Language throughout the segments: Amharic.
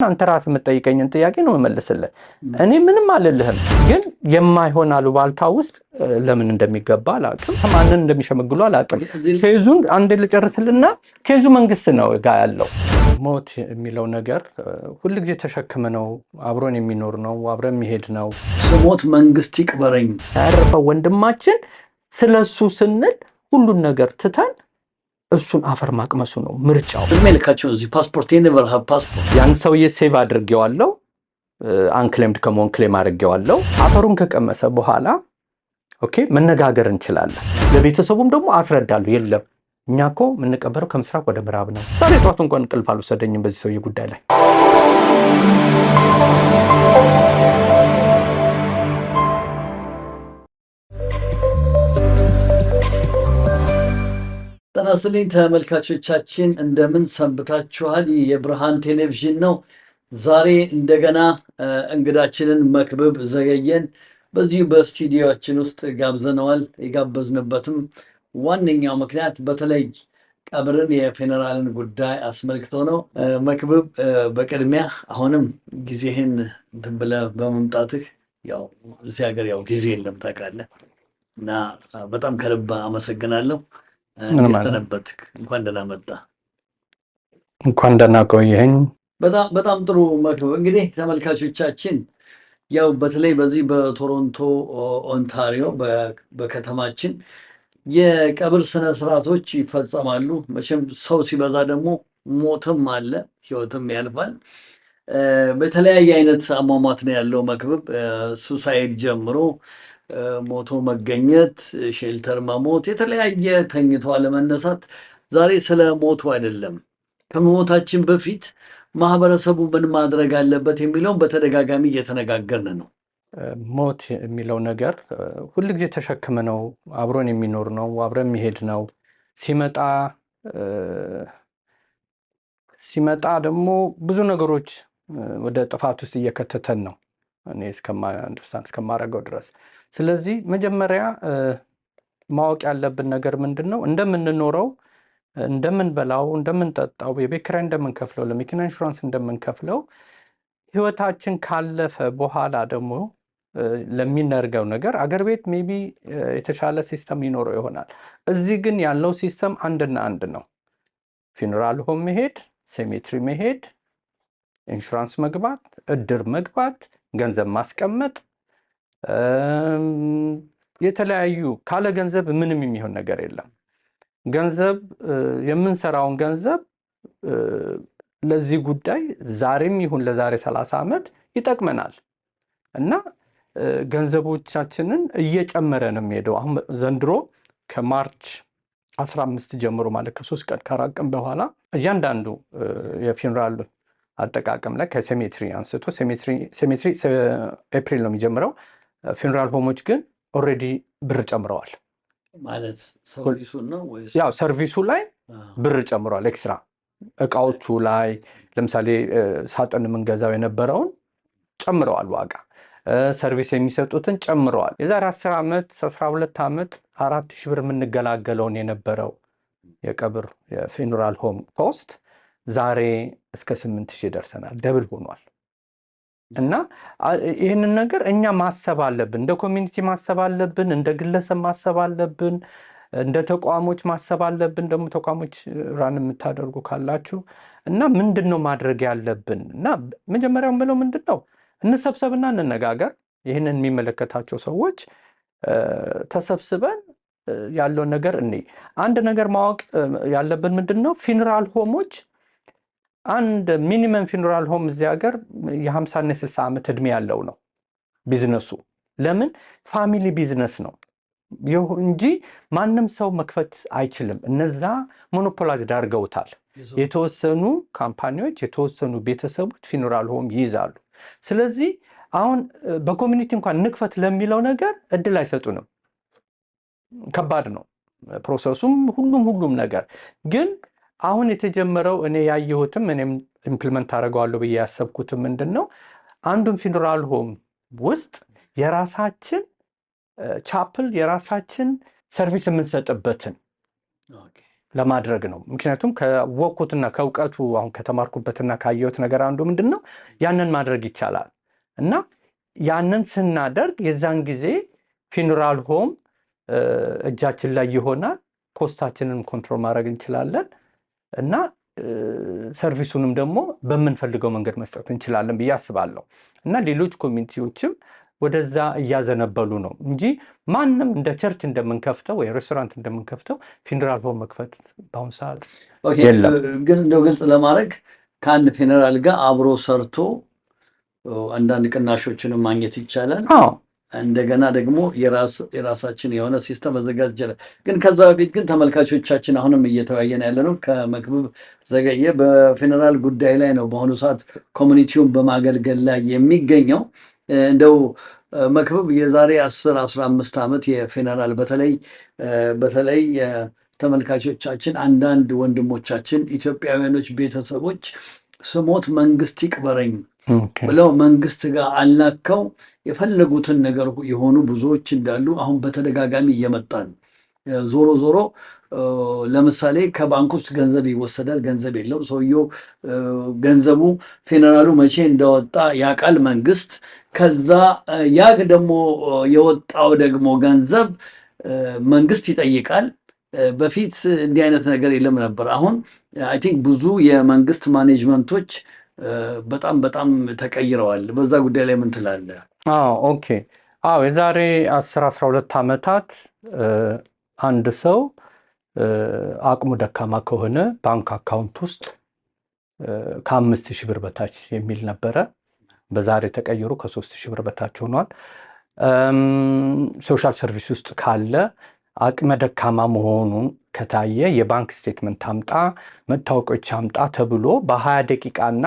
አንተ ራስ የምትጠይቀኝን ጥያቄ ነው መመለስልህ። እኔ ምንም አልልህም፣ ግን የማይሆን አሉባልታ ውስጥ ለምን እንደሚገባ አላውቅም፣ ማንን እንደሚሸመግሉ አላውቅም። ኬዙን አንድ ልጨርስልና ኬዙ መንግስት ነው ጋር ያለው። ሞት የሚለው ነገር ሁልጊዜ ተሸክመነው አብሮን የሚኖር ነው፣ አብረን የሚሄድ ነው። ሞት መንግስት ይቅበረኝ ያረፈው ወንድማችን ስለሱ ስንል ሁሉን ነገር ትተን እሱን አፈር ማቅመሱ ነው ምርጫው። መልካቸው እዚህ ፓስፖርት የኔቨር ሃቭ ፓስፖርት ያን ሰውዬ ሴቭ አድርጌዋለሁ፣ አንክሌምድ ከመሆን ክሌም አድርጌዋለሁ። አፈሩን ከቀመሰ በኋላ ኦኬ መነጋገር እንችላለን። ለቤተሰቡም ደግሞ አስረዳለሁ። የለም እኛ እኮ የምንቀበረው ከምስራቅ ወደ ምዕራብ ነው። ዛሬ ጠዋት እንኳን እንቅልፍ አልወሰደኝም በዚህ ሰውዬ ጉዳይ ላይ። ተናስልኝ ተመልካቾቻችን እንደምን ሰንብታችኋል? የብርሃን ቴሌቪዥን ነው። ዛሬ እንደገና እንግዳችንን መክብብ ዘገየን በዚሁ በስቱዲዮአችን ውስጥ ጋብዘነዋል። የጋበዝንበትም ዋነኛው ምክንያት በተለይ ቀብርን የፌነራልን ጉዳይ አስመልክቶ ነው። መክብብ በቅድሚያ አሁንም ጊዜህን እንትን ብለህ በመምጣትህ ያው እዚህ ሀገር ያው ጊዜ የለም ታውቃለህ፣ እና በጣም ከልብ አመሰግናለሁ። እንኳን ደህና መጣ። እንኳን ደህና ቆየኝ። በጣም ጥሩ መክብብ። እንግዲህ ተመልካቾቻችን ያው በተለይ በዚህ በቶሮንቶ ኦንታሪዮ በከተማችን የቀብር ስነ ስርዓቶች ይፈጸማሉ። መቼም ሰው ሲበዛ ደግሞ ሞትም አለ፣ ህይወትም ያልፋል። በተለያየ አይነት አሟሟት ነው ያለው መክብብ። ሱሳይድ ጀምሮ ሞቶ መገኘት፣ ሼልተር መሞት፣ የተለያየ ተኝቶ አለመነሳት። ዛሬ ስለ ሞቱ አይደለም፣ ከመሞታችን በፊት ማህበረሰቡ ምን ማድረግ አለበት የሚለውን በተደጋጋሚ እየተነጋገርን ነው። ሞት የሚለው ነገር ሁልጊዜ ተሸክመነው አብሮን የሚኖር ነው፣ አብረን የሚሄድ ነው። ሲመጣ ደግሞ ብዙ ነገሮች ወደ ጥፋት ውስጥ እየከተተን ነው እኔ እስከማረገው ድረስ። ስለዚህ መጀመሪያ ማወቅ ያለብን ነገር ምንድን ነው? እንደምንኖረው፣ እንደምንበላው፣ እንደምንጠጣው፣ የቤት ኪራይ እንደምንከፍለው፣ ለመኪና ኢንሹራንስ እንደምንከፍለው ህይወታችን ካለፈ በኋላ ደግሞ ለሚነርገው ነገር አገር ቤት ሜቢ የተሻለ ሲስተም ይኖረው ይሆናል። እዚህ ግን ያለው ሲስተም አንድና አንድ ነው። ፊነራል ሆም መሄድ፣ ሴሜትሪ መሄድ፣ ኢንሹራንስ መግባት፣ እድር መግባት፣ ገንዘብ ማስቀመጥ፣ የተለያዩ ካለ ገንዘብ ምንም የሚሆን ነገር የለም። ገንዘብ የምንሰራውን ገንዘብ ለዚህ ጉዳይ ዛሬም ይሁን ለዛሬ 30 ዓመት ይጠቅመናል እና ገንዘቦቻችንን እየጨመረ ነው የሚሄደው። አሁን ዘንድሮ ከማርች 15 ጀምሮ ማለት ከ3 ቀን ከ4 ቀን በኋላ እያንዳንዱ የፊነራል አጠቃቀም ላይ ከሴሜትሪ አንስቶ ሴሜትሪ ኤፕሪል ነው የሚጀምረው። ፊነራል ሆሞች ግን ኦልሬዲ ብር ጨምረዋል። ማለት ሰርቪሱ ነው ወይስ? ያው ሰርቪሱ ላይ ብር ጨምረዋል። ኤክስትራ እቃዎቹ ላይ ለምሳሌ ሳጥን የምንገዛው የነበረውን ጨምረዋል ዋጋ። ሰርቪስ የሚሰጡትን ጨምረዋል። የዛሬ 10 ዓመት 12 ዓመት 4000 ብር የምንገላገለውን የነበረው የቀብር የፊነራል ሆም ኮስት ዛሬ እስከ 8000 ደርሰናል። ደብል ሆኗል። እና ይህንን ነገር እኛ ማሰብ አለብን፣ እንደ ኮሚኒቲ ማሰብ አለብን፣ እንደ ግለሰብ ማሰብ አለብን፣ እንደ ተቋሞች ማሰብ አለብን። ደግሞ ተቋሞች ራን የምታደርጉ ካላችሁ እና ምንድነው ማድረግ ያለብን? እና መጀመሪያው ብለው ምንድነው እንሰብሰብና እንነጋገር። ይህንን የሚመለከታቸው ሰዎች ተሰብስበን ያለው ነገር አንድ ነገር ማወቅ ያለብን ምንድነው ፊነራል ሆሞች አንድ ሚኒመም ፊነራል ሆም እዚህ ሀገር የ50 እና 60 ዓመት እድሜ ያለው ነው ቢዝነሱ። ለምን? ፋሚሊ ቢዝነስ ነው እንጂ ማንም ሰው መክፈት አይችልም። እነዛ ሞኖፖላይዝድ አድርገውታል። የተወሰኑ ካምፓኒዎች፣ የተወሰኑ ቤተሰቦች ፊነራል ሆም ይይዛሉ። ስለዚህ አሁን በኮሚኒቲ እንኳን ንክፈት ለሚለው ነገር እድል አይሰጡንም። ከባድ ነው ፕሮሰሱም፣ ሁሉም ነገር ግን አሁን የተጀመረው እኔ ያየሁትም እኔም ኢምፕሊመንት አደርገዋለሁ ብዬ ያሰብኩትም ምንድነው አንዱን ፊነራል ሆም ውስጥ የራሳችን ቻፕል የራሳችን ሰርቪስ የምንሰጥበትን ለማድረግ ነው። ምክንያቱም ከወቅኩትና ከእውቀቱ አሁን ከተማርኩበትና ካየሁት ነገር አንዱ ምንድን ነው ያንን ማድረግ ይቻላል እና ያንን ስናደርግ የዛን ጊዜ ፊኑራል ሆም እጃችን ላይ ይሆናል። ኮስታችንን ኮንትሮል ማድረግ እንችላለን እና ሰርቪሱንም ደግሞ በምንፈልገው መንገድ መስጠት እንችላለን ብዬ አስባለሁ እና ሌሎች ኮሚኒቲዎችም ወደዛ እያዘነበሉ ነው እንጂ ማንም እንደ ቸርች እንደምንከፍተው ወይ ሬስቶራንት እንደምንከፍተው ፊኑራል ሆም መክፈት በአሁኑ ሰዓት የለም። ግን እንደው ግልጽ ለማድረግ ከአንድ ፊኑራል ጋር አብሮ ሰርቶ አንዳንድ ቅናሾችንም ማግኘት ይቻላል። እንደገና ደግሞ የራሳችን የሆነ ሲስተም መዘጋጀት ይችላል። ግን ከዛ በፊት ግን ተመልካቾቻችን አሁንም እየተወያየን ያለ ነው ከመክብብ ዘገየ በፊኑራል ጉዳይ ላይ ነው በአሁኑ ሰዓት ኮሚኒቲውን በማገልገል ላይ የሚገኘው። እንደው መክብብ የዛሬ 10-15 ዓመት የፊኑራል በተለይ ተመልካቾቻችን አንዳንድ ወንድሞቻችን ኢትዮጵያውያኖች ቤተሰቦች ስሞት መንግስት ይቅበረኝ ብለው መንግስት ጋር አላከው የፈለጉትን ነገር የሆኑ ብዙዎች እንዳሉ አሁን በተደጋጋሚ እየመጣን ዞሮ ዞሮ ለምሳሌ ከባንክ ውስጥ ገንዘብ ይወሰዳል፣ ገንዘብ የለም ሰውየው። ገንዘቡ ፊኑራሉ መቼ እንደወጣ ያውቃል መንግስት። ከዛ ያ ደግሞ የወጣው ደግሞ ገንዘብ መንግስት ይጠይቃል። በፊት እንዲህ አይነት ነገር የለም ነበር። አሁን አይ ቲንክ ብዙ የመንግስት ማኔጅመንቶች በጣም ተቀይረዋል። በዛ ጉዳይ ላይ ምን ትላለህ? ኦኬ። የዛሬ 10-12 ዓመታት አንድ ሰው አቅሙ ደካማ ከሆነ ባንክ አካውንት ውስጥ ከ5,000 ብር በታች የሚል ነበረ። በዛሬ ተቀይሮ ከ3,000 ብር በታች ሆኗል። ሶሻል ሰርቪስ ውስጥ ካለ አቅመ ደካማ መሆኑን ከታየ የባንክ ስቴትመንት አምጣ፣ መታወቂያዎች አምጣ ተብሎ በ20 ደቂቃና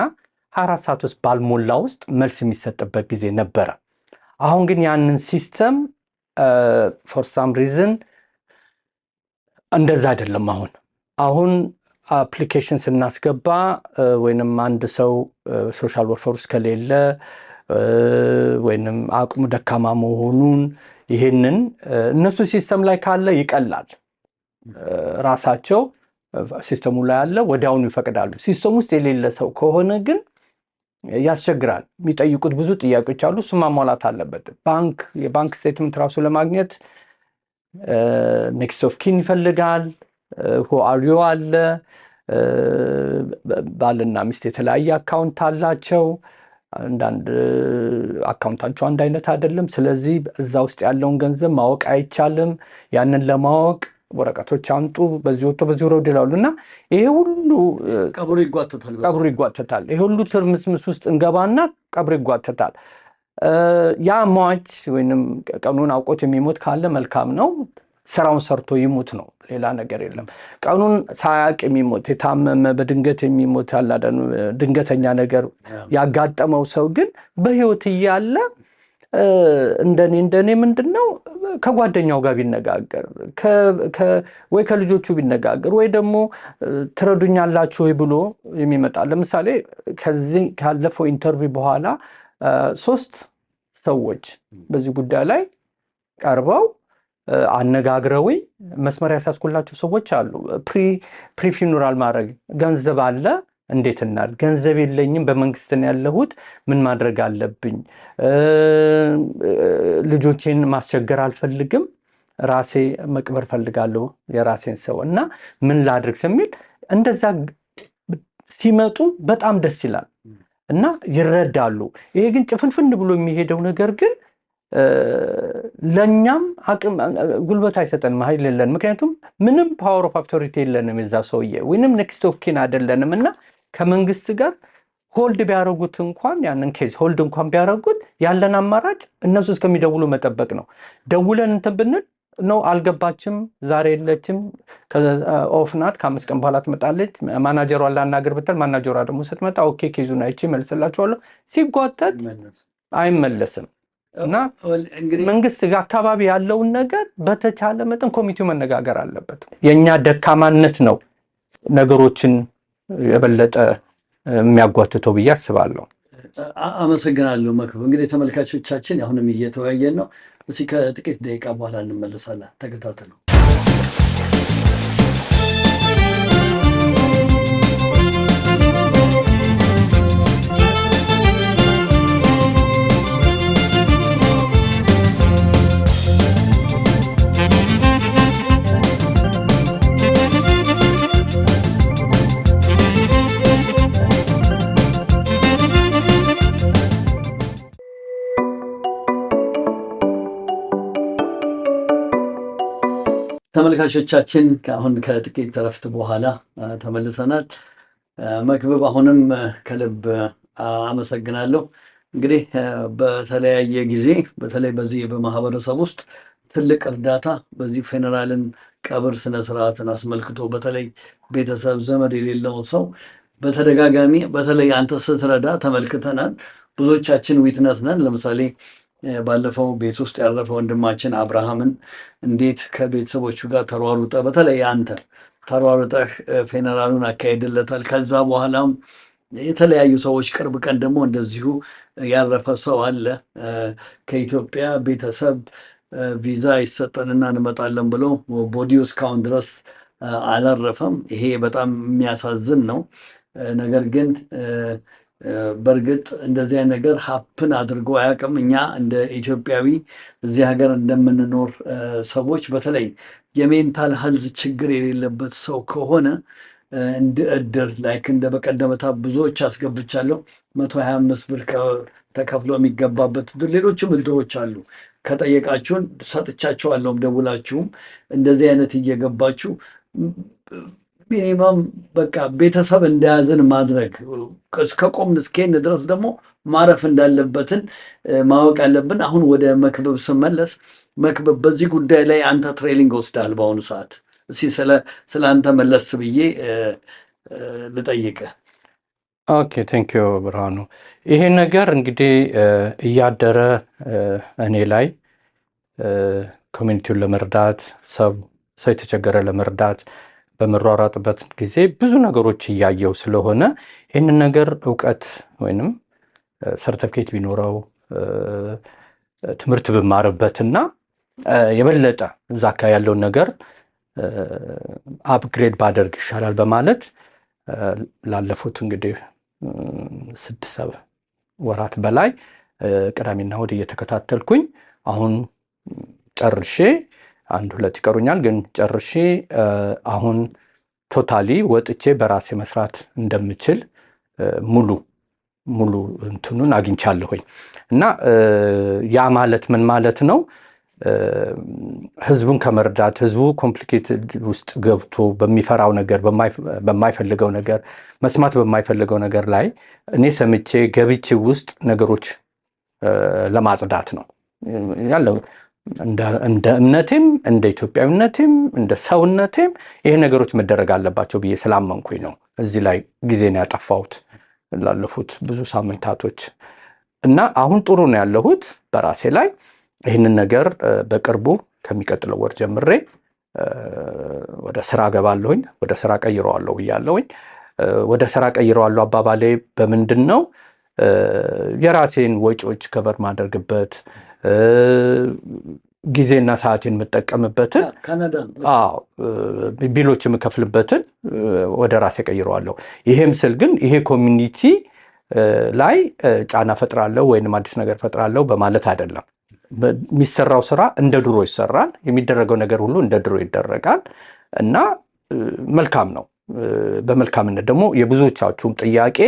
24 ሰዓት ውስጥ ባልሞላ ውስጥ መልስ የሚሰጥበት ጊዜ ነበረ። አሁን ግን ያንን ሲስተም ፎር ሳም ሪዝን እንደዛ አይደለም። አሁን አፕሊኬሽን ስናስገባ ወይንም አንድ ሰው ሶሻል ወርከር ውስጥ ከሌለ ወይንም አቅሙ ደካማ መሆኑን ይሄንን እነሱ ሲስተም ላይ ካለ ይቀላል። ራሳቸው ሲስተሙ ላይ ያለ ወዲያውኑ ይፈቅዳሉ። ሲስተም ውስጥ የሌለ ሰው ከሆነ ግን ያስቸግራል። የሚጠይቁት ብዙ ጥያቄዎች አሉ። እሱ ማሟላት አለበት። የባንክ ስቴትመንት ራሱ ለማግኘት ኔክስት ኦፍ ኪን ይፈልጋል። ሆአሪዮ አለ። ባልና ሚስት የተለያየ አካውንት አላቸው። አንዳንድ አካውንታቸው አንድ አይነት አይደለም። ስለዚህ እዛ ውስጥ ያለውን ገንዘብ ማወቅ አይቻልም። ያንን ለማወቅ ወረቀቶች አንጡ፣ በዚህ ወጥቶ በዚህ ወረድ ይላሉ እና ይሄ ሁሉ ቀብሩ ይጓተታል። ይሄ ሁሉ ትርምስምስ ውስጥ እንገባና ቀብሩ ይጓተታል። ያ ሟች ወይንም ቀኑን አውቆት የሚሞት ካለ መልካም ነው። ስራውን ሰርቶ ይሙት ነው፣ ሌላ ነገር የለም። ቀኑን ሳያውቅ የሚሞት የታመመ በድንገት የሚሞት አላደን ድንገተኛ ነገር ያጋጠመው ሰው ግን በህይወት እያለ እንደኔ ምንድነው ከጓደኛው ጋር ቢነጋገር ወይ ከልጆቹ ቢነጋገር ወይ ደግሞ ትረዱኛላችሁ ወይ ብሎ የሚመጣ ለምሳሌ ከዚህ ካለፈው ኢንተርቪው በኋላ 3 ሰዎች በዚህ ጉዳይ ላይ ቀርበው አነጋግረው መስመር ያሳስኩላቸው ሰዎች አሉ። ፕሪ ፊኑራል ማድረግ ገንዘብ አለ እንዴት እናድርግ? ገንዘብ የለኝም፣ በመንግስት ነው ያለሁት፣ ምን ማድረግ አለብኝ? ልጆቼን ማስቸገር አልፈልግም፣ ራሴ መቅበር ፈልጋለሁ የራሴን ሰው እና ምን ላድርግ የሚል እንደዛ ሲመጡ በጣም ደስ ይላል እና ይረዳሉ። ይሄ ግን ጭፍንፍን ብሎ የሚሄደው ነገር ግን ለኛም አቅም ጉልበት አይሰጠንም፣ ኃይል የለን። ምክንያቱም ምንም ፓወር ኦፍ አውቶሪቲ የለንም የዛ ሰውዬ ወይንም ኔክስት ኦፍ ኪን አይደለንም እና ከመንግስት ጋር ሆልድ ቢያደርጉት እንኳን ያንን ኬዝ ሆልድ እንኳን ቢያደርጉት ያለን አማራጭ እነሱ እስከሚደውሉ መጠበቅ ነው። ደውለን እንትን ብንል ነው አልገባችም፣ ዛሬ የለችም፣ ኦፍ ናት፣ ከ5 ቀን በኋላ ትመጣለች፣ ማናጀሯን ላናገር ብትል ማናጀሯ ደግሞ ስትመጣ ኦኬ ኬዙን አይቼ መልስላችኋለሁ፣ ሲጓተት አይመለስም። እና መንግስት ጋር አካባቢ ያለውን ነገር በተቻለ መጠን ኮሚቴው መነጋገር አለበት። የኛ ደካማነት ነው ነገሮችን የበለጠ የሚያጓትተው ብዬ አስባለሁ። አመሰግናለሁ መክብብ። እንግዲህ ተመልካቾቻችን አሁንም እየተወያየን ነው። እስኪ ከጥቂት ደቂቃ በኋላ እንመለሳለን። ተከታተሉ። ተመልካቾቻችን አሁን ከጥቂት እረፍት በኋላ ተመልሰናል። መክብብ አሁንም ከልብ አመሰግናለሁ። እንግዲህ በተለያየ ጊዜ በተለይ በዚህ በማህበረሰብ ውስጥ ትልቅ እርዳታ በዚህ ፌነራልን ቀብር ስነስርዓትን አስመልክቶ በተለይ ቤተሰብ ዘመድ የሌለው ሰው በተደጋጋሚ በተለይ አንተ ስትረዳ ተመልክተናል። ብዙዎቻችን ዊትነስ ነን። ለምሳሌ ባለፈው ቤት ውስጥ ያረፈ ወንድማችን አብርሃምን እንዴት ከቤተሰቦቹ ጋር ተሯሩጠ በተለይ አንተ ተሯሩጠህ ፌነራሉን አካሄድለታል። ከዛ በኋላም የተለያዩ ሰዎች ቅርብ ቀን ደግሞ እንደዚሁ ያረፈ ሰው አለ። ከኢትዮጵያ ቤተሰብ ቪዛ ይሰጠንና እንመጣለን ብለው ቦዲው እስካሁን ድረስ አላረፈም። ይሄ በጣም የሚያሳዝን ነው። ነገር ግን በእርግጥ እንደዚህ አይነት ነገር ሀፕን አድርጎ አያውቅም። እኛ እንደ ኢትዮጵያዊ እዚህ ሀገር እንደምንኖር ሰዎች በተለይ የሜንታል ሄልዝ ችግር የሌለበት ሰው ከሆነ እንደ እድር ላይክ እንደ በቀደመታ ብዙዎች አስገብቻለሁ 125 ብር ተከፍሎ የሚገባበት እድር፣ ሌሎችም እድሮች አሉ። ከጠየቃችሁን ሰጥቻችኋለሁም። ደውላችሁም እንደዚህ አይነት እየገባችሁ ሚኒመም በቃ ቤተሰብ እንዳያዝን ማድረግ እስከ ቆምን እስኬን ድረስ ደግሞ ማረፍ እንዳለበትን ማወቅ አለብን። አሁን ወደ መክብብ ስመለስ፣ መክብብ በዚህ ጉዳይ ላይ አንተ ትሬኒንግ ወስዳል በአሁኑ ሰዓት። እስኪ ስለ አንተ መለስ ብዬ ልጠይቅህ። ኦኬ ቴንኪዩ ብርሃኑ። ይሄ ነገር እንግዲህ እያደረ እኔ ላይ ኮሚኒቲውን ለመርዳት ሰው የተቸገረ ለመርዳት በመሯሯጥበት ጊዜ ብዙ ነገሮች እያየው ስለሆነ ይህንን ነገር እውቀት ወይንም ሰርተፊኬት ቢኖረው ትምህርት ብማርበትና የበለጠ እዛ አካባቢ ያለውን ነገር አፕግሬድ ባደርግ ይሻላል በማለት ላለፉት እንግዲህ 6-7 ወራት በላይ ቅዳሜና እሑድ እየተከታተልኩኝ አሁን ጨርሼ 1-2 ይቀሩኛል፣ ግን ጨርሼ አሁን ቶታሊ ወጥቼ በራሴ መስራት እንደምችል ሙሉ እንትኑን አግኝቻለሁኝ። እና ያ ማለት ምን ማለት ነው? ህዝቡን ከመርዳት ህዝቡ ኮምፕሊኬትድ ውስጥ ገብቶ በሚፈራው ነገር በማይፈልገው ነገር መስማት በማይፈልገው ነገር ላይ እኔ ሰምቼ ገብቼ ውስጥ ነገሮች ለማጽዳት ነው ያለው። እንደ እምነቴም እንደ ኢትዮጵያዊነቴም እንደ ሰውነቴም ይሄ ነገሮች መደረግ አለባቸው ብዬ ስላመንኩኝ ነው እዚህ ላይ ጊዜን ያጠፋሁት ላለፉት ብዙ ሳምንታቶች። እና አሁን ጥሩ ነው ያለሁት በራሴ ላይ። ይህንን ነገር በቅርቡ ከሚቀጥለው ወር ጀምሬ ወደ ስራ ገባለሁኝ፣ ወደ ስራ ቀይረዋለሁ ብያለሁኝ። ወደ ስራ ቀይረዋለሁ አባባሌ በምንድን ነው? የራሴን ወጪዎች ከበር ማድረግበት ጊዜና ሰዓቴን የምጠቀምበትን ቢሎች የምከፍልበትን ወደ ራሴ ቀይረዋለሁ። ይሄም ስል ግን ይሄ ኮሚኒቲ ላይ ጫና ፈጥራለሁ ወይንም አዲስ ነገር ፈጥራለሁ በማለት አይደለም። የሚሰራው ስራ እንደ ድሮ ይሰራል፣ የሚደረገው ነገር ሁሉ እንደ ድሮ ይደረጋል እና መልካም ነው። በመልካምነት ደግሞ የብዙዎቻችሁም ጥያቄ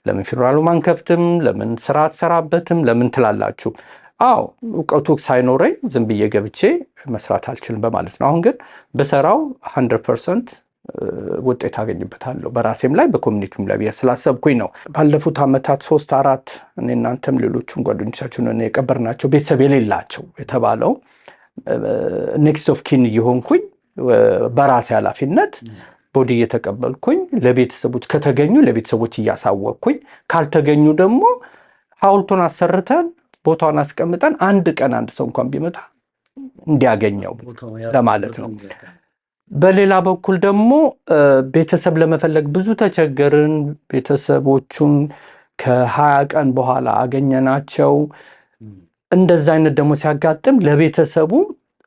ለምን ፌዴራሉን አንከፍትም፣ ለምን ስራ አትሰራበትም፣ ለምን ትላላችሁ? አዎ እውቀቱ ሳይኖረኝ ዝም ብዬ ገብቼ መስራት አልችልም በማለት ነው። አሁን ግን በሰራው 100% ውጤት አገኝበታለሁ በራሴም ላይ በኮሚኒቲም ላይ ስላሰብኩኝ ነው። ባለፉት ዓመታት 3-4 እኔ እናንተም ሌሎቹም ጓደኞቻችሁን የቀበርናቸው ቤተሰብ የሌላቸው የተባለው ኔክስት ኦፍ ኪን እየሆንኩኝ በራሴ ኃላፊነት ቦዲ እየተቀበልኩኝ ለቤተሰቦች ከተገኙ ለቤተሰቦች እያሳወቅኩኝ ካልተገኙ ደግሞ ሐውልቱን አሰርተን ቦታውን አስቀምጠን አንድ ቀን አንድ ሰው እንኳን ቢመጣ እንዲያገኘው ለማለት ነው። በሌላ በኩል ደግሞ ቤተሰብ ለመፈለግ ብዙ ተቸገርን። ቤተሰቦቹን ከ20 ቀን በኋላ አገኘናቸው። እንደዛ አይነት ደግሞ ሲያጋጥም ለቤተሰቡ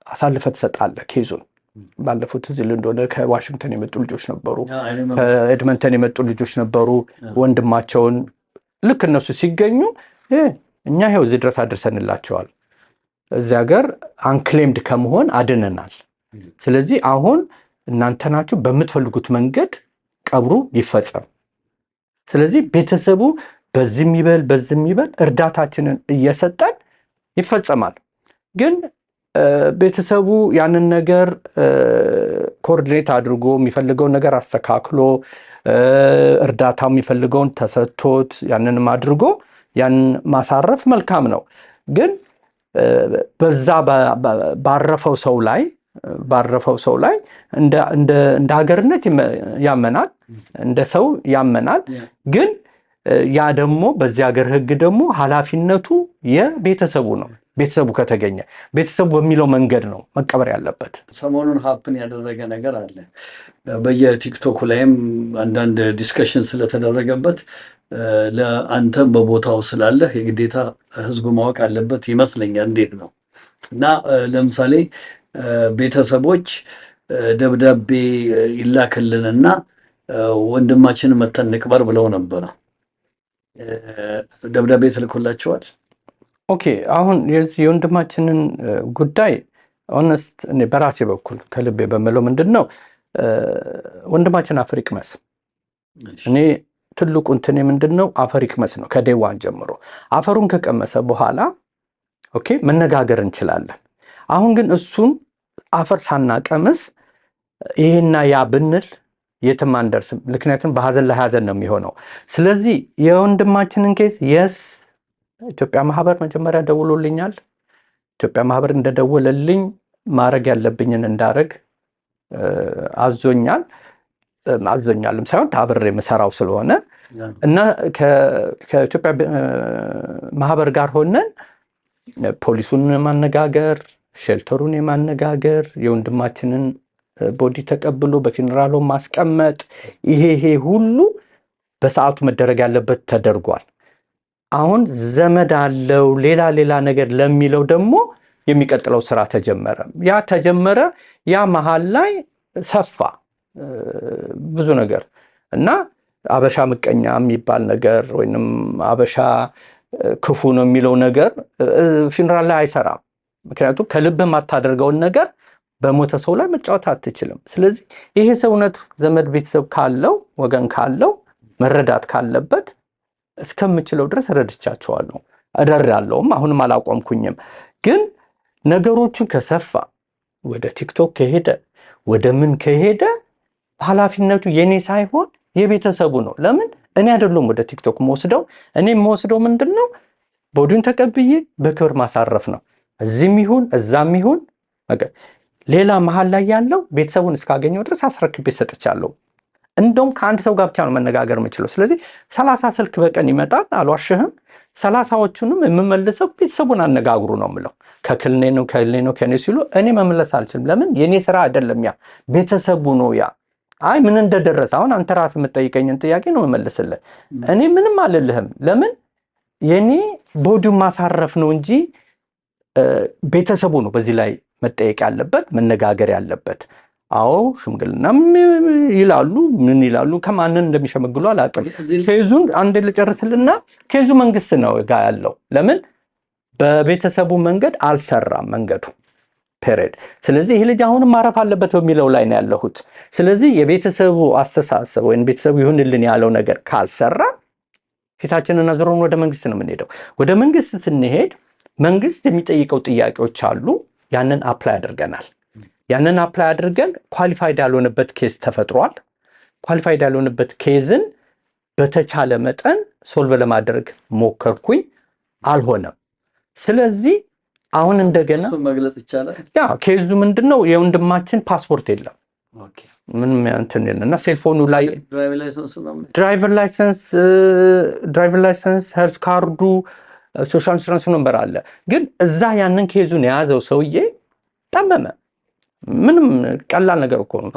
አሳልፈ ትሰጣለህ ኬዙን። ባለፉት እዚህ እንደሆነ ከዋሽንግተን የመጡ ልጆች ነበሩ፣ ከኤድመንተን የመጡ ልጆች ነበሩ። ወንድማቸውን ልክ እነሱ ሲገኙ እኛ ይኸው እዚህ ድረስ አድርሰንላቸዋል። እዚህ ሀገር አንክሌምድ ከመሆን አድነናል። ስለዚህ አሁን እናንተ ናችሁ በምትፈልጉት መንገድ ቀብሩ ይፈጸም። ስለዚህ ቤተሰቡ በዚህም ይበል በዚህም ይበል እርዳታችንን እየሰጠን ይፈጸማል። ግን ቤተሰቡ ያንን ነገር ኮኦርዲኔት አድርጎ የሚፈልገውን ነገር አስተካክሎ እርዳታ የሚፈልገውን ተሰጥቶት ያንንም አድርጎ ያንን ማሳረፍ መልካም ነው። ግን በዛ ባረፈው ሰው ላይ እንደ ሀገርነት ያመናል፣ እንደ ሰው ያመናል። ግን ያ ደግሞ በዚህ ሀገር ሕግ ደግሞ ኃላፊነቱ የቤተሰቡ ነው። ቤተሰቡ ከተገኘ ቤተሰቡ በሚለው መንገድ ነው መቀበር ያለበት። ሰሞኑን ሀፕን ያደረገ ነገር አለ። በየቲክቶኩ ላይም አንዳንድ ዲስከሽን ስለተደረገበት ለአንተም በቦታው ስላለህ የግዴታ ህዝብ ማወቅ አለበት ይመስለኛል። እንዴት ነው? እና ለምሳሌ ቤተሰቦች ደብዳቤ ይላክልንና ወንድማችን መተን ንቅበር ብለው ነበረ። ደብዳቤ ተልኮላቸዋል? ኦኬ፣ አሁን የዚህ የወንድማችንን ጉዳይ ኦነስት እኔ በራሴ በኩል ከልቤ በምለው ምንድን ነው ወንድማችን አፈር ይቅመስ። እኔ ትልቁ እንትኔ ምንድን ነው አፈር ይቅመስ ነው። ከዴዋን ጀምሮ አፈሩን ከቀመሰ በኋላ ኦኬ መነጋገር እንችላለን። አሁን ግን እሱን አፈር ሳናቀምስ ይሄና ያ ብንል የትም አንደርስም። ምክንያቱም በሀዘን ላይ ሀዘን ነው የሚሆነው። ስለዚህ የወንድማችንን ኬስ የስ ኢትዮጵያ ማህበር መጀመሪያ ደውሎልኛል። ኢትዮጵያ ማህበር እንደደወለልኝ ማድረግ ያለብኝን እንዳረግ አዞኛልም ሳይሆን ታብሬ የምሰራው ስለሆነ እና ከኢትዮጵያ ማህበር ጋር ሆነን ፖሊሱን የማነጋገር ሼልተሩን የማነጋገር የወንድማችንን ቦዲ ተቀብሎ በፊነራሉ ማስቀመጥ ይሄ ሁሉ በሰዓቱ መደረግ ያለበት ተደርጓል። አሁን ዘመድ አለው ሌላ ነገር ለሚለው ደግሞ የሚቀጥለው ስራ ተጀመረ። ያ መሃል ላይ ሰፋ ብዙ ነገር እና አበሻ ምቀኛ የሚባል ነገር ወይንም አበሻ ክፉ ነው የሚለው ነገር ፊነራል ላይ አይሰራም። ምክንያቱም ከልብ የማታደርገውን ነገር በሞተ ሰው ላይ መጫወት አትችልም። ስለዚህ ይሄ ሰውነት ዘመድ ቤተሰብ ካለው ወገን ካለው መረዳት ካለበት እስከምችለው ድረስ ረድቻቸዋለሁ፣ እረዳለሁም። አሁንም አላቆምኩኝም። ግን ነገሮቹን ከሰፋ ወደ ቲክቶክ ከሄደ ወደ ምን ከሄደ ኃላፊነቱ የኔ ሳይሆን የቤተሰቡ ነው። ለምን እኔ አይደለም ወደ ቲክቶክ መወስደው። እኔ መወስደው ምንድነው ቦዲውን ተቀብዬ በክብር ማሳረፍ ነው። እዚህም ይሁን እዛም ይሁን ሌላ መሃል ላይ ያለው ቤተሰቡን እስካገኘው ድረስ አስረክቤ ሰጥቻለሁ። እንደውም ከአንድ ሰው ጋር ብቻ ነው መነጋገር የምችለው። ስለዚህ 30 ስልክ በቀን ይመጣል፣ አልዋሽህም። 30ዎቹንም የምመልሰው ቤተሰቡን አነጋግሩ ነው የምለው። ከክልኔ ነው ከኔ ሲሉ እኔ መመለስ አልችልም። ለምን የኔ ስራ አይደለም፣ ያ ቤተሰቡ ነው። ያ አይ ምን እንደደረሰ አሁን አንተ ራስህ የምትጠይቀኝን ጥያቄ ነው የምመልስልህ። እኔ ምንም አልልህም። ለምን የኔ ቦዲውን ማሳረፍ ነው እንጂ ቤተሰቡ ነው በዚህ ላይ መጠየቅ ያለበት መነጋገር ያለበት። አዎ ሽምግልናም ይላሉ ምን ይላሉ፣ ከማንን እንደሚሸመግሉ አላውቅም። ኬዙን አንዴ ልጨርስልና ኬዙ መንግስት ነው ጋር ያለው። ለምን በቤተሰቡ መንገድ አልሰራም መንገዱ ፔሬድ። ስለዚህ ይህ ልጅ አሁንም ማረፍ አለበት በሚለው ላይ ነው ያለሁት። ስለዚህ የቤተሰቡ አስተሳሰብ ወይም ቤተሰቡ ይሁንልን ያለው ነገር ካልሰራ ፊታችንን አዙረን ወደ መንግስት ነው የምንሄደው። ወደ መንግስት ስንሄድ መንግስት የሚጠይቀው ጥያቄዎች አሉ። ያንን አፕላይ አድርገናል። ያንን አፕላይ አድርገን ኳሊፋይድ ያልሆነበት ኬዝ ተፈጥሯል። ኳሊፋይድ ያልሆነበት ኬዝን በተቻለ መጠን ሶልቭ ለማድረግ ሞከርኩኝ፣ አልሆነም። ስለዚህ አሁን እንደገና መግለጽ ይቻላል። ያ ኬዙ ምንድነው የወንድማችን ፓስፖርት የለም፣ ምንም እንትን የለና ሴልፎኑ ላይ ድራይቨር ላይሰንስ፣ ሄልዝ ካርዱ፣ ሶሻል ኢንሹራንስ ነምበር አለ። ግን እዛ ያንን ኬዙን የያዘው ሰውዬ ጠመመ። ምንም ቀላል ነገር እኮ ነው።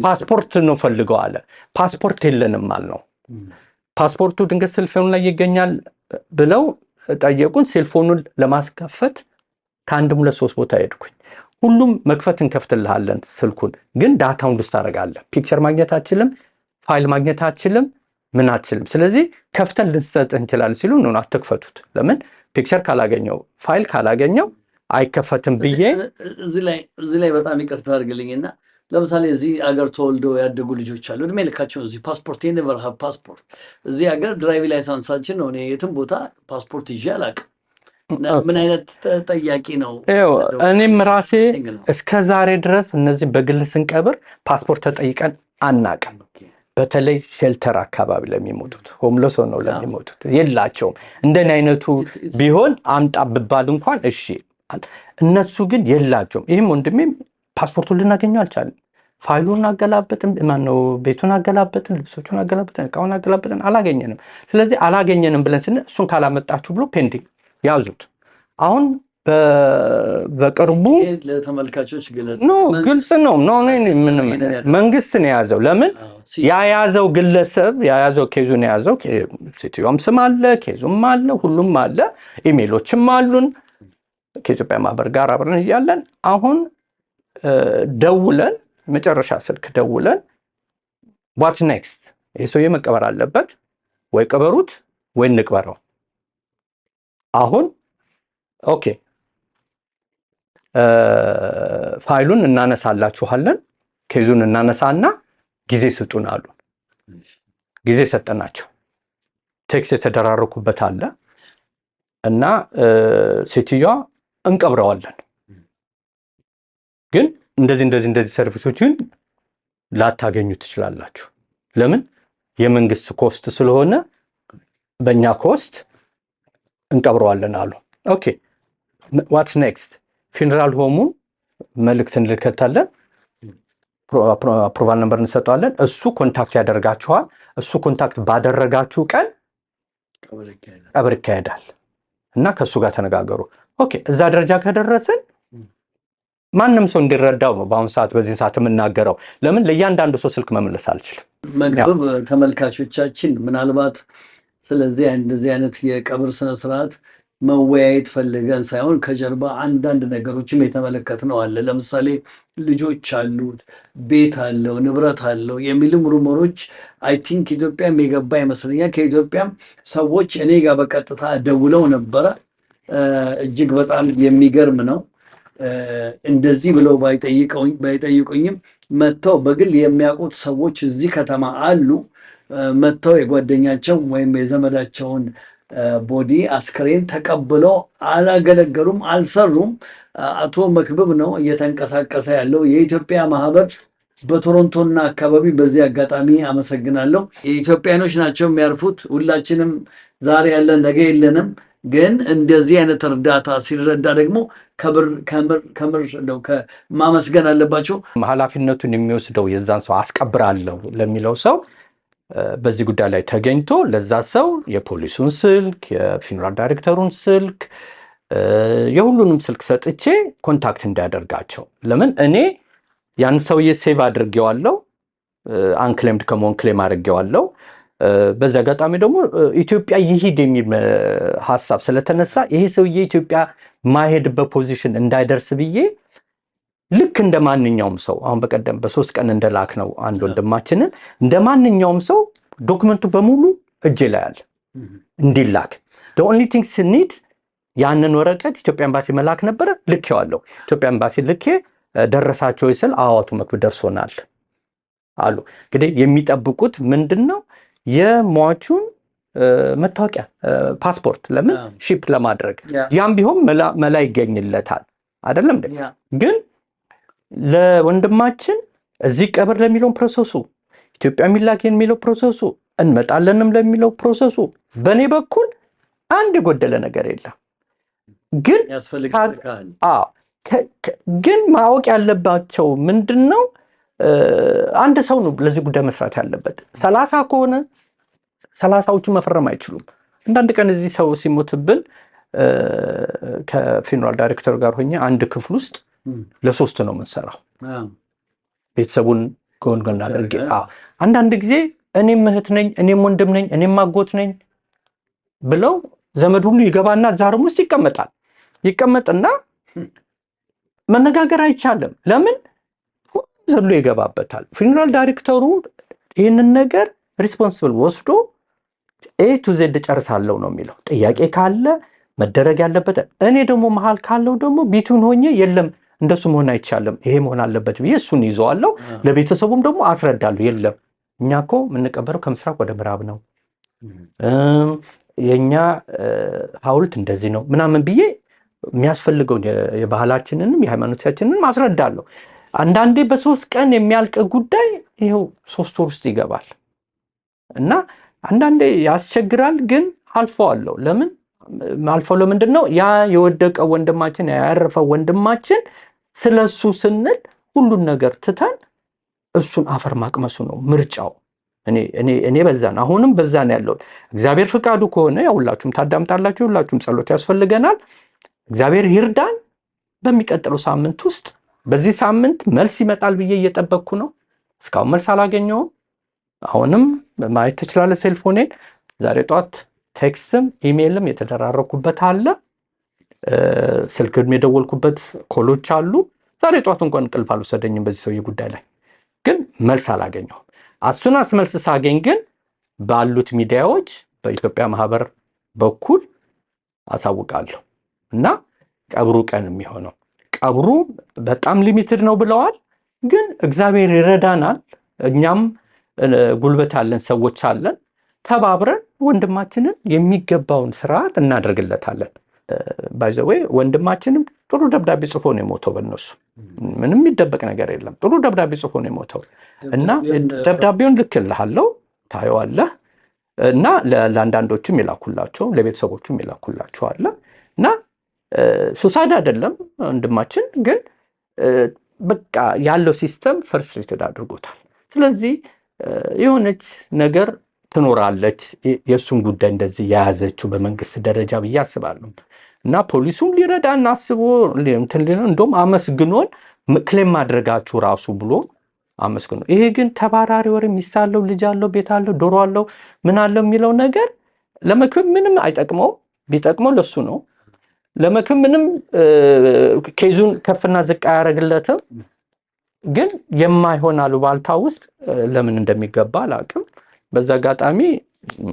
ፓስፖርት ነው ፈልገው አለ። ፓስፖርት የለንም አልነው። ፓስፖርቱ ድንገት ሴልፎኑ ላይ ይገኛል ብለው ጠየቁን። ሴልፎኑን ለማስከፈት ከአንድም 2-3 ቦታ ሄድኩኝ። ሁሉም መክፈት እንከፍትልሃለን ስልኩን፣ ግን ዳታውን ውስጥ ታደርጋለህ። ፒክቸር ማግኘት አትችልም፣ ፋይል ማግኘት አትችልም፣ ምን አትችልም። ስለዚህ ከፍተን ልንሰጥ እንችላለን ሲሉ ነው አትክፈቱት። ለምን ፒክቸር ካላገኘው ፋይል ካላገኘው አይከፈትም ብዬ እዚህ ላይ በጣም ይቅርታ አድርግልኝና ለምሳሌ እዚህ አገር ተወልደው ያደጉ ልጆች አሉ። እድሜ ልካቸው እዚህ ፓስፖርት የኔቨር ሀብ ፓስፖርት እዚህ ሀገር ድራይቪንግ ላይሰንሳችን ነው። እኔ የትም ቦታ ፓስፖርት ይዤ አላውቅም። ምን አይነት ተጠያቂ ነው? እኔም ራሴ እስከ ዛሬ ድረስ እነዚህ በግል ስንቀብር ፓስፖርት ተጠይቀን አናቅም። በተለይ ሼልተር አካባቢ ለሚሞቱት ሆምለስ ነው ለሚሞቱት የላቸውም። እንደኔ አይነቱ ቢሆን አምጣ ብባል እንኳን እሺ፣ እነሱ ግን የላቸውም። ይህም ወንድሜም ፓስፖርቱን ልናገኘው አልቻለም። ፋይሉን አገላበጥን፣ ማነው ቤቱን አገላበጥን፣ ልብሶቹን አገላበጥን፣ እቃውን አገላበጥን፣ አላገኘንም። ስለዚህ አላገኘንም ብለን ስንል እሱን ካላመጣችሁ ብሎ ፔንዲንግ ያዙት። አሁን በቅርቡ ለተመልካቾች ግልጽ ነው ምንም መንግስት ነው የያዘው። ለምን ያያዘው ግለሰብ ያያዘው ኬዙን የያዘው ሴትዮዋም ስም አለ፣ ኬዙም አለ፣ ሁሉም አለ፣ ኢሜሎችም አሉን ከኢትዮጵያ ማህበር ጋር አብረን እያለን አሁን ደውለን መጨረሻ ስልክ ደውለን ዋት ኔክስት ይህ ሰውዬ መቀበር አለበት ወይ ቅበሩት ወይ እንቅበረው። አሁን ኦኬ ፋይሉን እናነሳላችኋለን፣ ኬዙን እናነሳና ጊዜ ስጡን አሉ። ጊዜ ሰጠናቸው። ቴክስት የተደራረኩበት አለ እና ሴትዮዋ እንቀብረዋለን ግን እንደዚህ ሰርቪሶችን ላታገኙ ትችላላችሁ። ለምን? የመንግስት ኮስት ስለሆነ በእኛ ኮስት እንቀብረዋለን አሉ። ኦኬ ዋትስ ኔክስት? ፊነራል ሆሙ መልእክት እንልከታለን፣ አፕሮቫል ነምበር እንሰጠዋለን። እሱ ኮንታክት ያደርጋችኋል። እሱ ኮንታክት ባደረጋችሁ ቀን ቀብር ይካሄዳል እና ከእሱ ጋር ተነጋገሩ። ኦኬ እዛ ደረጃ ከደረስን ማንም ሰው እንዲረዳው ነው በአሁኑ ሰዓት በዚህ ሰዓት የምናገረው። ለምን ለእያንዳንዱ ሰው ስልክ መመለስ አልችልም። መክብብ ተመልካቾቻችን ምናልባት ስለዚህ እንደዚህ አይነት የቀብር ስነስርዓት መወያየት ፈልገን ሳይሆን ከጀርባ አንዳንድ ነገሮችም የተመለከትነው አለ። ለምሳሌ ልጆች አሉት፣ ቤት አለው፣ ንብረት አለው የሚልም ሩመሮች አይ ቲንክ ኢትዮጵያም የገባ ይመስለኛል። ከኢትዮጵያም ሰዎች እኔ ጋር በቀጥታ ደውለው ነበረ። እጅግ በጣም የሚገርም ነው። እንደዚህ ብለው ባይጠይቁኝም መጥተው በግል የሚያውቁት ሰዎች እዚህ ከተማ አሉ። መጥተው የጓደኛቸው ወይም የዘመዳቸውን ቦዲ አስክሬን ተቀብለው አላገለገሉም፣ አልሰሩም። አቶ መክብብ ነው እየተንቀሳቀሰ ያለው የኢትዮጵያ ማህበር በቶሮንቶና አካባቢ። በዚህ አጋጣሚ አመሰግናለሁ። የኢትዮጵያኖች ናቸው የሚያርፉት። ሁላችንም ዛሬ ያለን ነገ የለንም። ግን እንደዚህ አይነት እርዳታ ሲረዳ ደግሞ ከምር ነው ማመስገን አለባቸው። ኃላፊነቱን የሚወስደው የዛን ሰው አስቀብራለሁ ለሚለው ሰው በዚህ ጉዳይ ላይ ተገኝቶ ለዛ ሰው የፖሊሱን ስልክ፣ የፊነራል ዳይሬክተሩን ስልክ፣ የሁሉንም ስልክ ሰጥቼ ኮንታክት እንዲያደርጋቸው። ለምን እኔ ያን ሰውዬ ሴቭ አድርጌዋለሁ፣ አንክሌምድ ከመሆን ክሌም አድርጌዋለሁ። በዛ አጋጣሚ ደግሞ ኢትዮጵያ ይሂድ የሚል ሐሳብ ስለተነሳ ይሄ ሰውዬ ኢትዮጵያ ማሄድበት ፖዚሽን እንዳይደርስ ብዬ ልክ እንደ ማንኛውም ሰው አሁን በቀደም በ3 ቀን እንደላክ ነው አንድ ወንድማችንን እንደ ማንኛውም ሰው ዶክመንቱ በሙሉ እጄ ላይ አለ እንዲላክ። the only thing need ያንን ወረቀት ኢትዮጵያ ኤምባሲ መላክ ነበረ። ልኬዋለሁ። ኢትዮጵያ ኤምባሲ ልኬ ደረሳቸው ይስል አዋቱ መክብብ ደርሶናል አሉ። እንግዲህ የሚጠብቁት ምንድነው? የሟቹን መታወቂያ ፓስፖርት፣ ለምን ሺፕ ለማድረግ ያም ቢሆን መላ ይገኝለታል አይደለም። ግን ለወንድማችን እዚህ ቀብር ለሚለው ፕሮሰሱ፣ ኢትዮጵያ ሚላክ የሚለው ፕሮሰሱ፣ እንመጣለንም ለሚለው ፕሮሰሱ በኔ በኩል አንድ የጎደለ ነገር የለም። ግን ማወቅ ያለባቸው ምንድነው? አንድ ሰው ነው ለዚህ ጉዳይ መስራት ያለበት። 30 ከሆነ 30ዎቹ መፈረም አይችሉም። አንዳንድ ቀን እዚህ ሰው ሲሞትብን ከፊነራል ዳይሬክተር ጋር ሆኜ አንድ ክፍል ውስጥ ለ3 ነው የምንሰራው። ቤተሰቡን ጎንጎን አድርጌ አንዳንድ ጊዜ እኔም እህት ነኝ፣ እኔም ወንድም ነኝ፣ እኔም አጎት ነኝ ብለው ዘመድ ሁሉ ይገባና ዛርም ውስጥ ይቀመጥና መነጋገር አይቻልም። ለምን ዘሎ ይገባበታል። ፊነራል ዳይሬክተሩ ይህንን ነገር ሪስፖንሲብል ወስዶ ኤ ቱ ዜድ ጨርሳለሁ ነው የሚለው። ጥያቄ ካለ መደረግ ያለበት እኔ ደግሞ መሃል ካለው ደግሞ ቢቱን ሆኜ የለም እንደሱ መሆን አይቻልም ይሄ መሆን አለበት ብዬ እሱን ይዘዋለሁ። ለቤተሰቡም ደግሞ አስረዳለሁ። የለም እኛ እኮ የምንቀበረው ከምስራቅ ወደ ምዕራብ ነው፣ የኛ ሐውልት እንደዚህ ነው ምናምን ብዬ የሚያስፈልገውን የባህላችንንም የሃይማኖታችንንም አስረዳለሁ። አንዳንዴ በ3 ቀን የሚያልቅ ጉዳይ ይኸው 3 ወር ውስጥ ይገባል እና አንዳንዴ ያስቸግራል፣ ግን አልፈዋለሁ። ለምንድን ነው ያ የወደቀው ወንድማችን ያረፈው ወንድማችን ስለሱ ስንል ሁሉን ነገር ትተን እሱን አፈር ማቅመሱ ነው ምርጫው። እኔ በዛን አሁንም በዛን ያለው እግዚአብሔር ፍቃዱ ከሆነ ያው ሁላችሁም ታዳምጣላችሁ። ሁላችሁም ጸሎት ያስፈልገናል። እግዚአብሔር ይርዳን። በሚቀጥለው ሳምንት ውስጥ በዚህ ሳምንት መልስ ይመጣል ብዬ እየጠበቅኩ ነው። እስካሁን መልስ አላገኘሁም። አሁንም ማየት ትችላለህ ሴልፎኔን። ዛሬ ጧት ቴክስትም ኢሜይልም የተደራረኩበት አለ። ስልክም የደወልኩበት ኮሎች አሉ። ዛሬ ጧት እንኳን እንቅልፍ አልወሰደኝም በዚህ ሰውዬ ጉዳይ ላይ፣ ግን መልስ አላገኘሁም። አሱናስ መልስ ሳገኝ ግን ባሉት ሚዲያዎች በኢትዮጵያ ማህበር በኩል አሳውቃለሁ እና ቀብሩ ቀን የሚሆነው ቀብሩ በጣም ሊሚትድ ነው ብለዋል፣ ግን እግዚአብሔር ይረዳናል። እኛም ጉልበት ያለን ሰዎች አለን። ተባብረን ወንድማችንን የሚገባውን ስርዓት እናደርግለታለን። ባይ ዘ ዌይ ወንድማችንም ጥሩ ደብዳቤ ጽፎ ነው የሞተው። በእነሱ ምንም የሚደበቅ ነገር የለም። ጥሩ ደብዳቤ ጽፎ ነው የሞተው እና ደብዳቤውን ልክልሃለሁ፣ ታየዋለህ። እና ለአንዳንዶችም ይላኩላቸው፣ ለቤተሰቦችም ይላኩላቸው አለ እና ሱሳይድ አይደለም ወንድማችን፣ ግን በቃ ያለው ሲስተም ፍርስትሬትድ አድርጎታል። ስለዚህ የሆነች ነገር ትኖራለች የእሱን ጉዳይ እንደዚህ የያዘችው በመንግስት ደረጃ ብዬ አስባለሁ። እና ፖሊሱም ሊረዳን አስቦ እንደውም አመስግኖን ክሌም ማድረጋችሁ ራሱ ብሎ አመስግኖ፣ ይሄ ግን ተባራሪ ወሬ ሚስት አለው፣ ልጅ አለው፣ ቤት አለው፣ ዶሮ አለው፣ ምን አለው የሚለው ነገር ለመክብብ ምንም አይጠቅመው። ቢጠቅመው ለሱ ነው። ለመክብብ ምንም ኬዙን ከፍና ዝቅ አያደርግለትም። ግን የማይሆን አሉባልታ ውስጥ ለምን እንደሚገባ አላውቅም። በዛ አጋጣሚ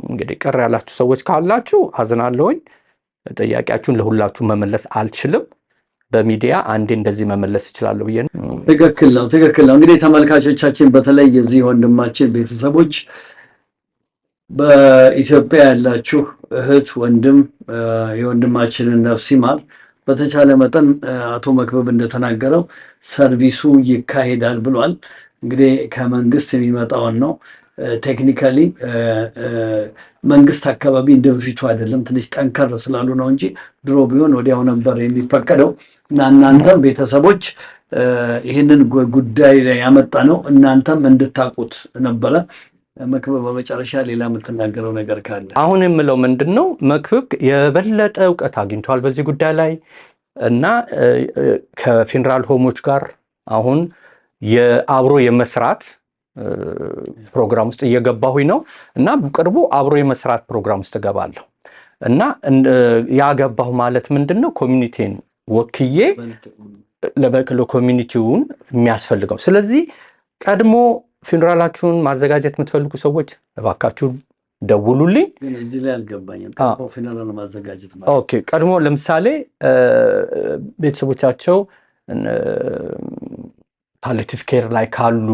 እንግዲህ ቅር ያላችሁ ሰዎች ካላችሁ አዝናለሁኝ። ጥያቄያችሁን ለሁላችሁ መመለስ አልችልም። በሚዲያ አንዴ እንደዚህ መመለስ ይችላል ብዬ ነው። ትክክል ነው። እንግዲህ ተመልካቾቻችን፣ በተለይ የዚህ ወንድማችን ቤተሰቦች፣ በኢትዮጵያ ያላችሁ እህት ወንድም፣ የወንድማችንን ነፍስ ይማር። በተቻለ መጠን አቶ መክብብ እንደተናገረው ሰርቪሱ ይካሄዳል ብሏል። እንግዲህ ከመንግስት የሚመጣውን ነው። ቴክኒካሊ መንግስት አካባቢ እንደ በፊቱ አይደለም፣ ትንሽ ጠንከር ስላሉ ነው እንጂ ድሮ ቢሆን ወዲያው ነበር የሚፈቀደው። እና እናንተም ቤተሰቦች ይህንን ጉዳይ ላይ ያመጣ ነው እናንተም እንድታውቁት ነበረ። መክብብ በመጨረሻ ሌላ የምትናገረው ነገር ካለ? አሁን የምለው ምንድን ነው፣ መክብብ የበለጠ እውቀት አግኝቷል በዚህ ጉዳይ ላይ እና ከፊንራል ሆሞች ጋር አሁን የአብሮ የመስራት ፕሮግራም ውስጥ እየገባሁኝ ነው እና በቅርቡ አብሮ የመስራት ፕሮግራም ውስጥ እገባለሁ እና ያገባሁ ማለት ምንድን ነው፣ ኮሚኒቲን ወክዬ ለኮሚኒቲውን የሚያስፈልገው። ስለዚህ ቀድሞ ፊንራላችሁን ማዘጋጀት የምትፈልጉ ሰዎች እባካችሁን ደውሉልኝ። ግን እዚህ ላይ አልገባኝም። ፊንራል ማዘጋጀት ማለት ኦኬ፣ ቀድሞ ለምሳሌ ቤተሰቦቻቸው ፓሊያቲቭ ኬር ላይ ካሉ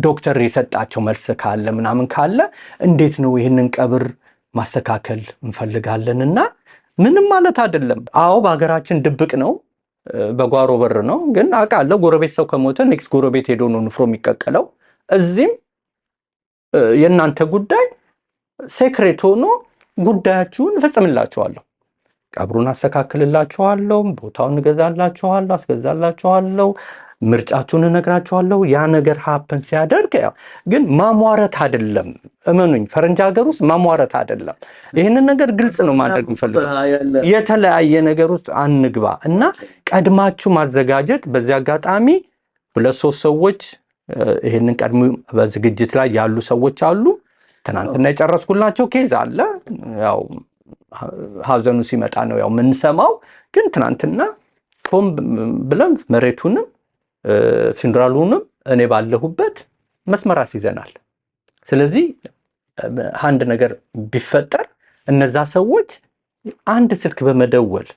ዶክተር የሰጣቸው መልስ ካለ ምናምን ካለ እንዴት ነው ይህንን ቀብር ማስተካከል እንፈልጋለን እና ምንም ማለት አይደለም። አዎ በሀገራችን ድብቅ ነው፣ በጓሮ በር ነው። ግን አውቃለሁ ጎረቤት ሰው ከሞተ ኔክስት ጎረቤት ሄዶ ነው ንፍሮ የሚቀቀለው። እዚህም የእናንተ ጉዳይ ሴክሬት ሆኖ ጉዳያችሁን እፈጽምላችኋለሁ፣ ቀብሩን አስተካክልላችኋለሁ፣ ቦታውን እገዛላችኋለሁ፣ አስገዛላችኋለሁ፣ ምርጫችሁን እነግራችኋለሁ። ያ ነገር ሀፕን ሲያደርግ ግን ማሟረት አይደለም። እመኑኝ፣ ፈረንጅ ሀገር ውስጥ ማሟረት አይደለም። ይህንን ነገር ግልጽ ነው ማድረግ እንፈልጋለን። የተለያየ ነገር ውስጥ አንግባ እና ቀድማችሁ ማዘጋጀት። በዚህ አጋጣሚ 2-3 ሰዎች ይህንን ቀድሞ በዝግጅት ላይ ያሉ ሰዎች አሉ። ትናንትና የጨረስኩላቸው ኬዝ አለ። ያው ሀዘኑ ሲመጣ ነው ያው የምንሰማው። ግን ትናንትና ፎም ብለን መሬቱንም ፊንራሉንም እኔ ባለሁበት መስመር አስይዘናል። ስለዚህ አንድ ነገር ቢፈጠር እነዛ ሰዎች አንድ ስልክ በመደወል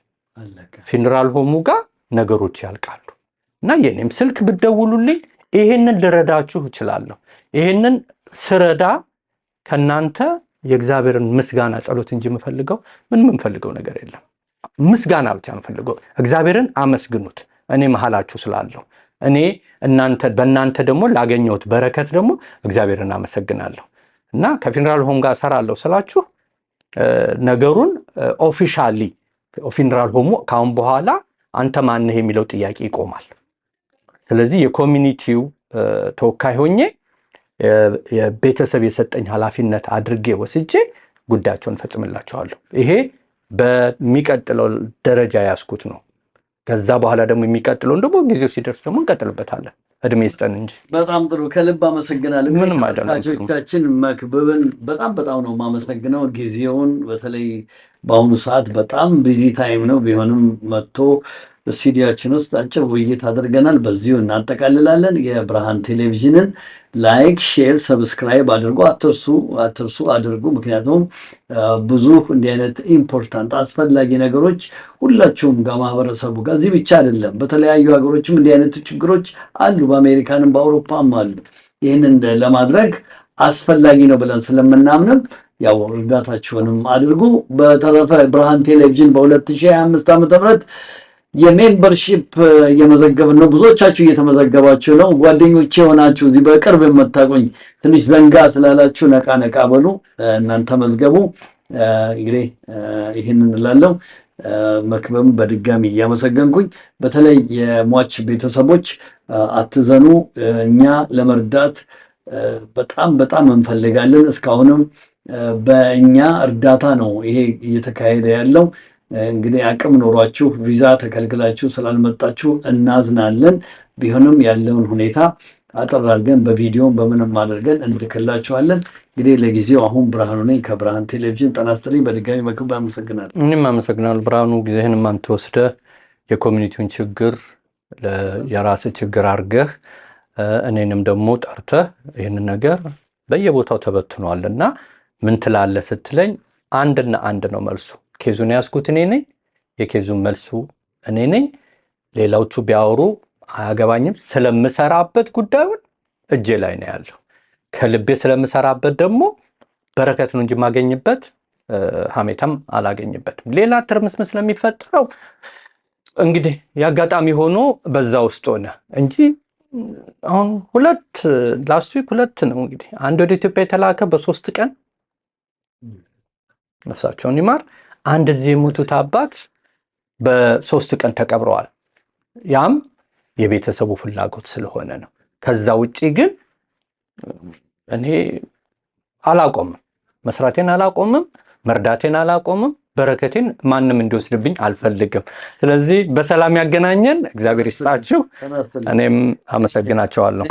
ፊንራል ሆሙ ጋር ነገሮች ያልቃሉ እና የኔም ስልክ ብደውሉልኝ ይሄንን ልረዳችሁ እችላለሁ። ይሄንን ስረዳ ከናንተ የእግዚአብሔርን ምስጋና ጸሎት እንጂ የምፈልገው ምንም የምፈልገው ነገር የለም። ምስጋና ብቻ ነው የምፈልገው። እግዚአብሔርን አመስግኑት እኔ መሃላችሁ ስላለሁ፣ እኔ በእናንተ ደግሞ ላገኘሁት በረከት ደግሞ እግዚአብሔርን አመሰግናለሁ። እና ከፊነራል ሆም ጋር ሰራለሁ ስላችሁ ነገሩን ኦፊሻሊ ፊነራል ሆሙ ካሁን በኋላ አንተ ማነህ የሚለው ጥያቄ ይቆማል። ስለዚህ የኮሚኒቲው ተወካይ ሆኜ የቤተሰብ የሰጠኝ ኃላፊነት አድርጌ ወስጄ ጉዳያቸውን ፈጽምላቸዋለሁ። ይሄ በሚቀጥለው ደረጃ ያስኩት ነው። ከዛ በኋላ ደግሞ የሚቀጥለውን ደግሞ ጊዜው ሲደርስ ደግሞ እንቀጥልበታለን። እድሜ ይስጠን እንጂ። በጣም ጥሩ፣ ከልብ አመሰግናለሁ። ምንም አይደለም። ተመልካቾቻችን መክብብን በጣም ነው የማመሰግነው። ጊዜውን በተለይ በአሁኑ ሰዓት በጣም ቢዚ ታይም ነው ቢሆንም መጥቶ ስቱዲያችን ውስጥ አጭር ውይይት አድርገናል። በዚሁ እናጠቃልላለን። የብርሃን ቴሌቪዥንን ላይክ፣ ሼር፣ ሰብስክራይብ አድርጉ። አትርሱ አድርጉ። ምክንያቱም ብዙ እንዲህ አይነት ኢምፖርታንት አስፈላጊ ነገሮች ሁላችሁም ጋር ማህበረሰቡ ጋር እዚህ ብቻ አይደለም፣ በተለያዩ ሀገሮችም እንዲህ አይነት ችግሮች አሉ፣ በአሜሪካንም በአውሮፓም አሉ። ይህንን ለማድረግ አስፈላጊ ነው ብለን ስለምናምንም ያው እርዳታችሁንም አድርጉ። በተረፈ ብርሃን ቴሌቪዥን በ2025 ዓ.ም የሜምበርሺፕ እየመዘገብን ነው። ብዙዎቻችሁ እየተመዘገባችሁ ነው። ጓደኞቼ የሆናችሁ እዚህ በቅርብ የምታውቁኝ ትንሽ ዘንጋ ስላላችሁ ነቃ በሉ፣ እናንተ መዝገቡ። እንግዲህ ይህንን እንላለው። መክበም በድጋሚ እያመሰገንኩኝ፣ በተለይ የሟች ቤተሰቦች አትዘኑ። እኛ ለመርዳት በጣም እንፈልጋለን። እስካሁንም በእኛ እርዳታ ነው ይሄ እየተካሄደ ያለው። እንግዲህ አቅም ኖሯችሁ ቪዛ ተከልክላችሁ ስላልመጣችሁ እናዝናለን። ቢሆንም ያለውን ሁኔታ አጠር አድርገን በቪዲዮም በምንም አድርገን እንልክላችኋለን። እንግዲህ ለጊዜው አሁን ብርሃኑ ነኝ ከብርሃን ቴሌቪዥን። ጤና ይስጥልኝ። በድጋሚ መክብብ አመሰግናለሁ። እኔም አመሰግናለሁ ብርሃኑ። ጊዜህን አንተ ወስደህ የኮሚኒቲውን ችግር የራስህ ችግር አድርገህ እኔንም ደግሞ ጠርተህ ይህንን ነገር በየቦታው ተበትኗልና ምን ትላለህ ስትለኝ አንድና አንድ ነው መልሱ። ኬዙን ያስኩት እኔ ነኝ። የኬዙን መልሱ እኔ ነኝ። ሌላዎቹ ቢያወሩ አያገባኝም። ስለምሰራበት ጉዳዩን እጄ ላይ ነው ያለው። ከልቤ ስለምሰራበት ደግሞ በረከት ነው እንጂ ማገኝበት ሀሜታም አላገኝበትም። ሌላ ትርምስምስ ስለሚፈጠረው እንግዲህ ያጋጣሚ ሆኖ በዛ ውስጥ ሆነ እንጂ አሁን ላስት ዊክ ሁለት ነው እንግዲህ አንድ ወደ ኢትዮጵያ የተላከ በ3 ቀን ነፍሳቸውን ይማር። አንድ እዚህ የሞቱት አባት በ3 ቀን ተቀብረዋል። ያም የቤተሰቡ ፍላጎት ስለሆነ ነው። ከዛ ውጪ ግን እኔ አላቆምም፣ መስራቴን አላቆምም፣ መርዳቴን አላቆምም፣ በረከቴን ማንም እንዲወስድብኝ አልፈልግም። ስለዚህ በሰላም ያገናኘን እግዚአብሔር ይስጣችሁ። እኔም አመሰግናቸዋለሁ።